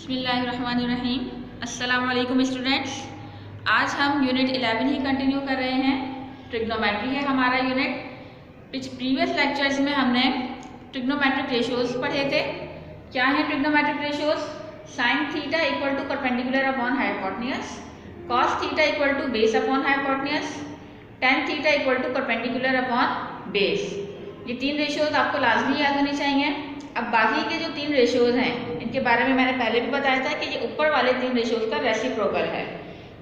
बिस्मिल्लाहिर्रहमानिर्रहीम। अस्सलाम वालेकुम स्टूडेंट्स। आज हम यूनिट 11 ही कंटिन्यू कर रहे हैं। ट्रिग्नोमेट्री है हमारा यूनिट। प्रीवियस लेक्चर्स में हमने ट्रिग्नोमेट्रिक रेशियोज पढ़े थे। क्या है trigonometric ratios? Sine theta equal to perpendicular upon hypotenuse, cos theta equal to base upon hypotenuse, tan theta equal to perpendicular upon base. ये तीन रेशियोज आपको लाजमी याद होनी चाहिए। अब बाकी के जो तीन रेशियोज हैं इनके बारे में मैंने पहले भी बताया था कि ये ऊपर वाले तीन रेशियोज का रेसिप्रोकल है।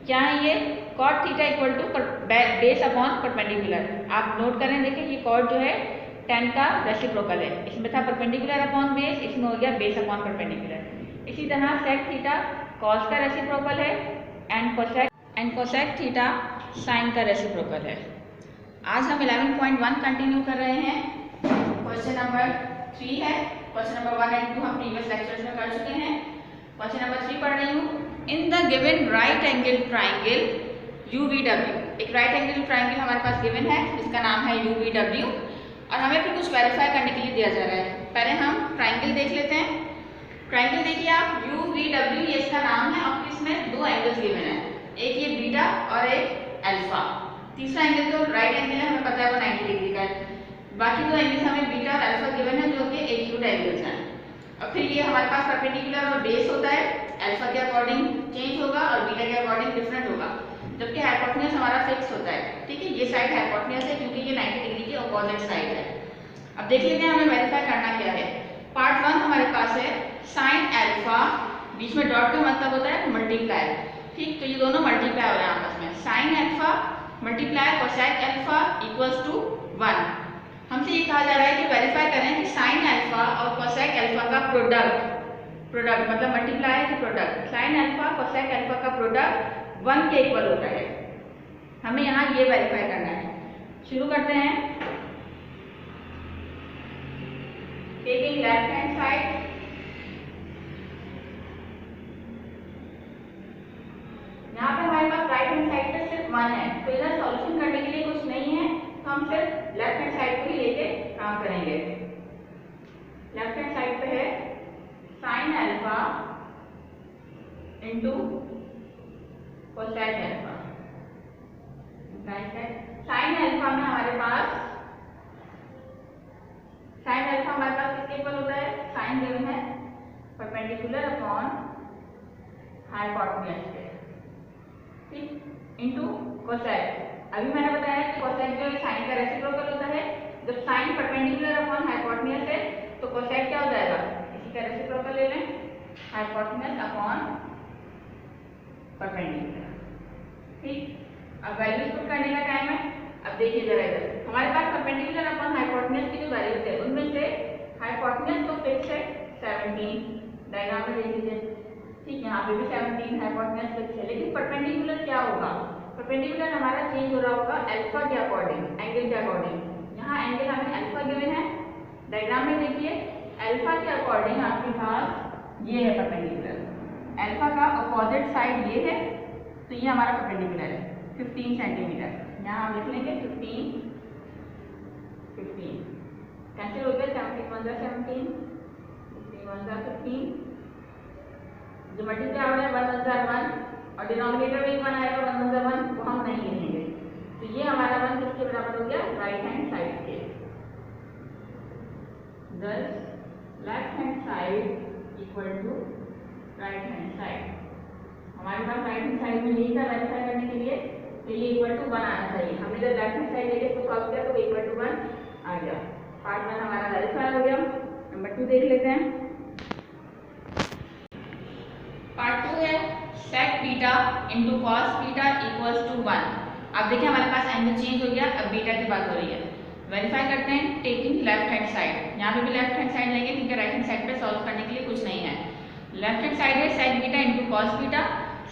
क्या है ये? Cot theta equal to base upon perpendicular. आप नोट करें, देखिए ये कॉट जो है 10 का रेसिप्रोकल है। इसमें था परपेंडिकुलर अपॉन बेस, इसमें हो गया बेस अपॉन परपेंडिकुलर। इसी तरह सेक थीटा कॉस का रेसिप्रोकल है एंड कोसेक थीटा साइन का रेसिप्रोकल है। आज हम 11.1 कंटिन्यू कर रहे हैं। क्वेश्चन नंबर 3 है। क्वेश्चन नंबर 1 एंड 2 हम प्रीवियस लेक्चर्स में कर चुके हैं। क्वेश्चन नंबर 3 पढ़ रही हूँ। In the given right angle triangle UVW, एक राइट एंगल ट्राइंगल हमारे पास गिवन है जिसका नाम है UVW और हमें फिर कुछ वेरीफाई करने के लिए दिया जा रहा है। पहले हम ट्राइंगल देख लेते हैं। ट्राइंगल देखिए आप, UVW ये इसका नाम है और इसमें दो एंगल्स गिवन है, एक ये बीटा और एक अल्फा। तीसरा एंगल जो राइट एंगल है हमें पता है वो 90 डिग्री का है। बाकी दो एंगल्स हमें बीटा और अल्फा गिवन है जो कि एक्यूट एंगल्स हैं। और फिर ये हमारे पास परपेंडिकुलर और बेस होता है, अल्फा के अकॉर्डिंग चेंज होगा और बीटा के अकॉर्डिंग डिफरेंट होगा, जबकि हाइपोटेन्यूज हमारा फिक्स होता है। ठीक है, ये साइड हाइपोटेन्यूज है क्योंकि ये 90 डिग्री के अपोजिट साइड है। अब देख लेते हैं हमें वेरीफाई करना क्या है। पार्ट 1 हमारे पास है साइन अल्फा, बीच में डॉट का मतलब होता है मल्टीप्लाई। ठीक, तो ये दोनों मल्टीप्लाई हो रहे हैं आपस में। Sine alpha multiply cosec alpha equals to 1। हमसे ये कहा जा रहा है कि वेरीफाई करें कि साइन अल्फा और कोसेक अल्फा का प्रोडक्ट मतलब मल्टीप्लाई है कि product. Sine alpha cosec alpha का प्रोडक्ट 1 के इक्वल होता है। हमें यहाँ ये वेरीफाई करना है। शुरू करते हैं। टेकिंग लेफ्ट हैंड साइड, यहाँ पे हमारे पास राइट हैंड साइड पे सिर्फ 1 है, तो इधर सॉल्यूशन करने के लिए कुछ नहीं है, तो हम सिर्फ लेफ्ट हैंड साइड को ही लेके काम करेंगे। लेफ्ट हैंड साइड पे है sine alpha into cosec alpha. Sine alpha में हमारे पास किसके इक्वल होता है? साइन गिवन है परपेंडिकुलर अपॉन हाइपोटेन्यूज के, ठीक, इनटू कोसेक। अभी मैंने बताया कि कोसेक जो है साइन का रेसिप्रोकल होता है। जब साइन परपेंडिकुलर अपॉन हाइपोटेन्यूज है तो कोसेक क्या हो जाएगा? इसी का रेसिप्रोकल ले लें, हाइपोटेन्यूज अपॉन परपेंडिकुलर। ठीक, अब वैल्यूज पुट करने का टाइम है। अब देखिए जरा इधर हमारे पास परपेंडिकुलर अपॉन हाइपोटेन्यूज की जो वैल्यूज है उनमें से हाइपोटेन्यूज तो फिक्स है 17, डायग्राम में देख लीजिए। ठीक, यहाँ पे भी 17 हाइपोटेन्यूज फिक्स है, लेकिन परपेंडिकुलर क्या होगा? परपेंडिकुलर हमारा चेंज हो रहा होगा अल्फा के अकॉर्डिंग, एंगल के अकॉर्डिंग। यहाँ एंगल हमें अल्फा गिवन है, डायग्राम में देखिए अल्फा के अकॉर्डिंग आपके पास ये है परपेंडिकुलर। अल्फा का अपोजिट साइड ये है, तो ये हमारा परपेंडिकुलर है 15 सेंटीमीटर। यहाँ हम लिख लेंगे 15 कैंसिल हो गया, 17 1 जा 17, 15 1 जा 15। जो मल्टीप्लाई हो रहा है 1 1 जा 1 और डिनोमिनेटर में 1 आएगा, 1 1 जा 1, वो हम नहीं लिखेंगे। तो ये हमारा 1 किसके बराबर हो गया? राइट हैंड साइड के। Thus left hand side equal to right hand side. हमारे पास राइट हैंड साइड में यही था वेरीफाई करने के लिए, तो ये इक्वल टू 1 आना चाहिए। हमने जब लेफ्ट हैंड साइड लेके इसको सॉल्व किया तो इक्वल टू 1 आ गया। पार्ट 1 हमारा वेरीफाई हो गया। नंबर 2 देख लेते हैं। पार्ट 2 है sec beta into cos beta equals to 1। अब देखिए हमारे पास एंगल चेंज हो गया, अब बीटा की बात हो रही है। वेरीफाई करते हैं टेकिंग लेफ्ट हैंड साइड। यहाँ पे भी लेफ्ट हैंड साइड लेंगे क्योंकि राइट हैंड साइड पे सॉल्व करने के लिए कुछ नहीं है। लेफ्ट हैंड साइड है sec beta into cos beta.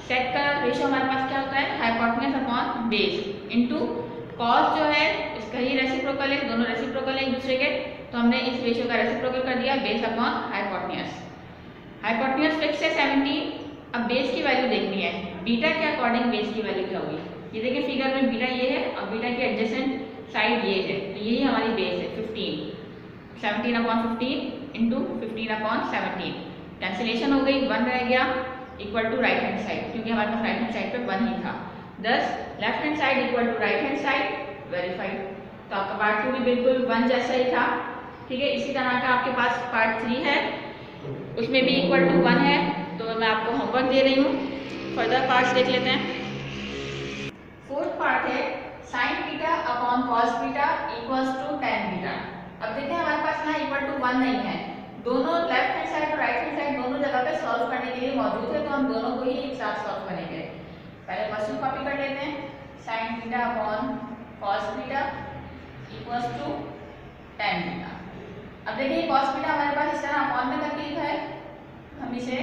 सेक का रेशियो हमारे पास क्या होता है? Hypotenuse upon base into cos जो है इसका ही रेसिप्रोकल है, दोनों रेसिप्रोकल है एक दूसरे के, तो हमने इस रेशियो का रेसिप्रोकल कर दिया base upon hypotenuse. Hypotenuse fix है 17। अब बेस की वैल्यू देखनी है, बीटा के अकॉर्डिंग बेस की वैल्यू क्या होगी? ये देखिए फिगर में बीटा ये है और बीटा की एडजेसेंट साइड ये है, तो यही हमारी बेस है 15। 17 अपॉन 15 इंटू 15 अपॉन 17। कैंसिलेशन हो गई, 1 रह गया equal to right hand side, क्योंकि हमारे पास राइट हैंड साइड पे 1 ही था। 10 left hand side equal to right hand side, verified. तो आपका पार्ट 2 भी बिल्कुल 1 जैसा ही था, ठीक है। इसी तरह का आपके पास पार्ट 3 है, उसमें भी इक्वल टू 1 है। तो मैं आपको होमवर्क दे रही हूँ, फर्दर पार्ट्स देख लेते हैं। फोर्थ पार्ट है sine beta upon cos beta equals to tan beta. अब देखिए हमारे पास यहाँ इक्वल टू 1 नहीं है, दोनों लेफ्ट हैंड साइड और राइट हैंड साइड दोनों जगह पे सॉल्व करने के लिए मौजूद है, तो हम दोनों को ही एक साथ सॉल्व करेंगे। पहले क्वेश्चन कॉपी कर लेते हैं, sine beta upon cos beta equals to tan beta. अब देखिए कॉस बीटा हमारे पास इस तरह अपॉन में करके लिखा है, हम इसे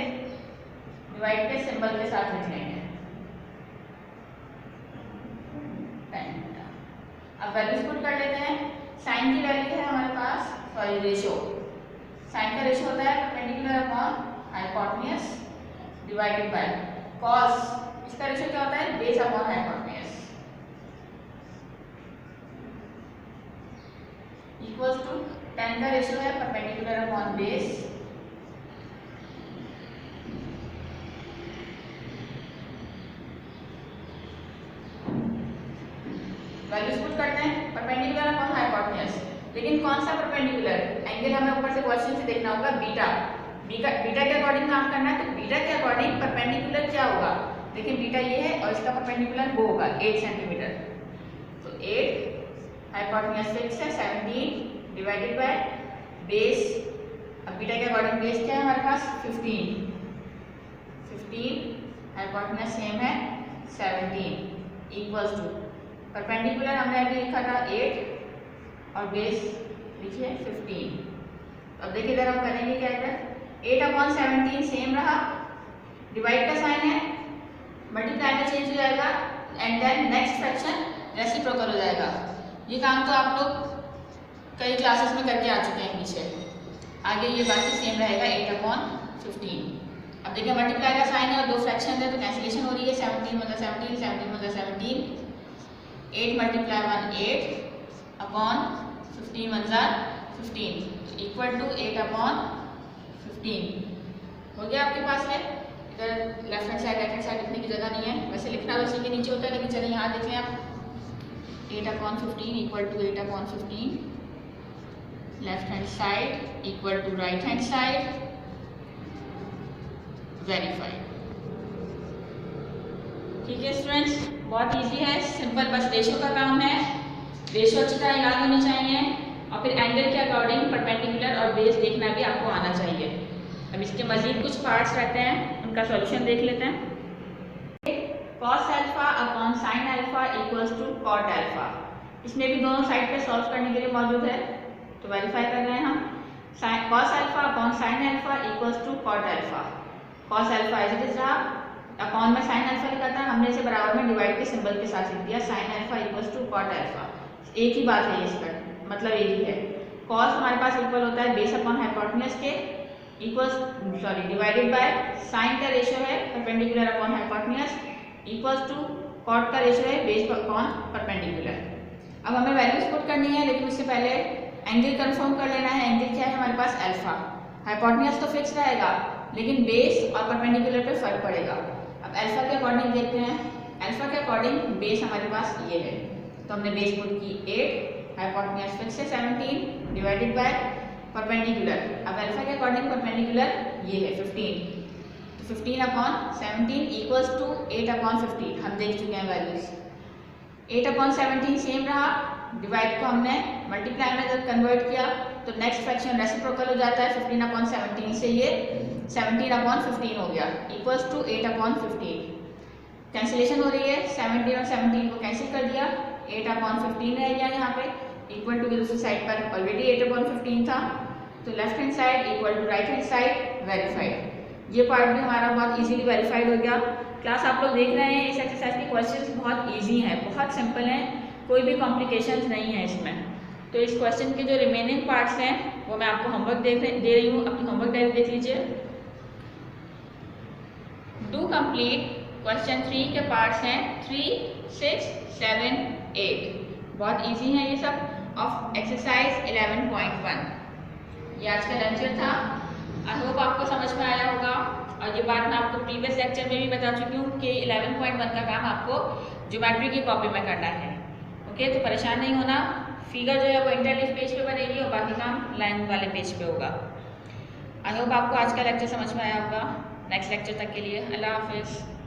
डिवाइड के सिंबल के साथ लिख लेंगे, टेन बीटा। अब वैल्यूज पुट कर लेते हैं। साइन की वैल्यू है हमारे पास, सॉरी रेशो, साइन का रेशो होता है perpendicular upon hypotenuse divided by cos, इसका रेशो क्या होता है, base upon hypotenuse, equals to tan का रेशो है perpendicular upon base values put करते हैं, परपेंडिकुलर अपॉन हाइपोटेन्यूज। लेकिन कौन सा परपेंडिकुलर एंगल हमें ऊपर से क्वेश्चन से देखना होगा, बीटा। बीटा के अकॉर्डिंग काम करना है, तो बीटा के अकॉर्डिंग परपेंडिकुलर क्या होगा, देखिए बीटा ये है और इसका परपेंडिकुलर वो होगा 8 सेंटीमीटर। तो 8 हाइपोटेन्यूज फिक्स है 17 डिवाइडेड बाय बेस। अब बीटा के अकॉर्डिंग बेस क्या है हमारे पास 15 हाइपोटेन्यूज सेम है 17 इक्वल्स टू परपेंडिकुलर हमने अभी लिखा था 8 और बेस लिखिए 15। अब देखिए इधर हम करेंगे क्या, इधर 8 अपॉन 17 सेम रहा, डिवाइड का साइन है, मल्टीप्लाई में चेंज हो जाएगा and then next fraction reciprocal हो जाएगा। ये काम तो आप लोग कई क्लासेस में करके आ चुके हैं पीछे, आगे ये बाकी सेम रहेगा 8 अपॉन 15। अब देखिए मल्टीप्लाई का साइन है और दो फ्रैक्शन है तो कैंसिलेशन हो रही है, 17 मतलब 17, 17 मतलब 17, 8 multiply 1 8 upon 15 1 15 equal to 8 upon 15 हो गया आपके पास है। इधर left hand side right hand side लिखने की जगह नहीं है, वैसे लिखना तो इसी के नीचे होता है, लेकिन चलिए यहाँ देखें आप 8 upon 15 equal to 8 upon 15, left hand side equal to right hand side, verified. ठीक है स्टूडेंट्स, बहुत इजी है, सिंपल, बस रेशो का काम है। रेशो अच्छी तरह याद होनी चाहिए और फिर एंगल के अकॉर्डिंग परपेंडिकुलर और बेस देखना भी आपको आना चाहिए। अब इसके मजीद कुछ पार्ट्स रहते हैं, उनका सॉल्यूशन देख लेते हैं। Cos alpha upon sine alpha equals to cot alpha, इसमें भी दोनों साइड पे सॉल्व करने के लिए मौजूद है, तो वेरीफाई कर रहे हैं हम। Cos alpha upon sine alpha equals to cot alpha, cos alpha as it is रहा, अपॉन में साइन अल्फा लिखा था, हमने इसे बराबर में डिवाइड के सिंबल के साथ लिख दिया, sine alpha equals to cot alpha. एक ही बात है, इसका मतलब एक ही है। कॉस हमारे पास इक्वल होता है बेस अपॉन हाइपोटेन्यूज के, equals sorry divided by sine का रेशियो है perpendicular upon hypotenuse equals to cot का रेशियो है बेस अपॉन परपेंडिकुलर। अब हमें वैल्यूज पुट करनी है, लेकिन उससे पहले एंगल कंफर्म कर लेना है। एंगल क्या है हमारे पास अल्फा, हाइपोटेन्यूज तो फिक्स रहेगा लेकिन बेस और परपेंडिकुलर पे फर्क पड़ेगा। अब अल्फा के अकॉर्डिंग देखते हैं, अल्फा के अकॉर्डिंग बेस हमारे पास ये है, तो हमने बेस पुट की 8, हाइपोटेन्यूज फिक्स है 17 डिवाइडेड बाय परपेंडिकुलर। अब अल्फा के अकॉर्डिंग परपेंडिकुलर ये है 15, तो 15 अपॉन 17 इक्वल्स टू 8 अपॉन 15, हम देख चुके हैं वैल्यूज। 8 अपॉन 17 सेम रहा, डिवाइड को हमने मल्टीप्लाई में जब कन्वर्ट किया तो नेक्स्ट फ्रैक्शन रेसिप्रोकल हो जाता है, 15 अपॉन 17 से ये 17 अपॉन 15 हो गया इक्वल्स टू 8 अपॉन 15। कैंसिलेशन हो रही है, 17 और 17 को कैंसिल कर दिया, 8 अपॉन 15 रह गया यहाँ पे, इक्वल टू दूसरी साइड पर ऑलरेडी 8 अपॉन 15 था, तो left hand side equal to right hand side, verified. ये पार्ट भी हमारा बहुत इजीली वेरीफाइड हो गया। क्लास आप लोग देख रहे हैं, इस एक्सरसाइज के क्वेश्चंस बहुत इजी हैं, बहुत सिंपल हैं, कोई भी कॉम्प्लिकेशंस नहीं है इसमें। तो इस क्वेश्चन के जो रिमेनिंग पार्ट्स हैं वो मैं आपको होमवर्क दे रही हूँ, अपनी होमवर्क डायरी देख लीजिए। डू कंप्लीट क्वेश्चन 3 के पार्ट्स हैं 3, 6, 7, 8, बहुत इजी हैं ये सब, ऑफ एक्सरसाइज 11.1। ये आज का लेक्चर था। आई होप आपको समझ में आया होगा। और ये बात मैं आपको प्रीवियस लेक्चर में भी बता चुकी हूँ कि 11.1 का काम आपको ज्योमेट्री की कॉपी में करना है। ओके, तो परेशान नहीं होना। फिगर जो है वो इंटरलीफ पेज पे बनेगी और बाकी काम लाइन वाले पेज पे होगा। आई होप आपको आज का लेक्चर समझ में आया होगा। नेक्स्ट लेक्चर तक के लिए अल्लाह हाफिज़।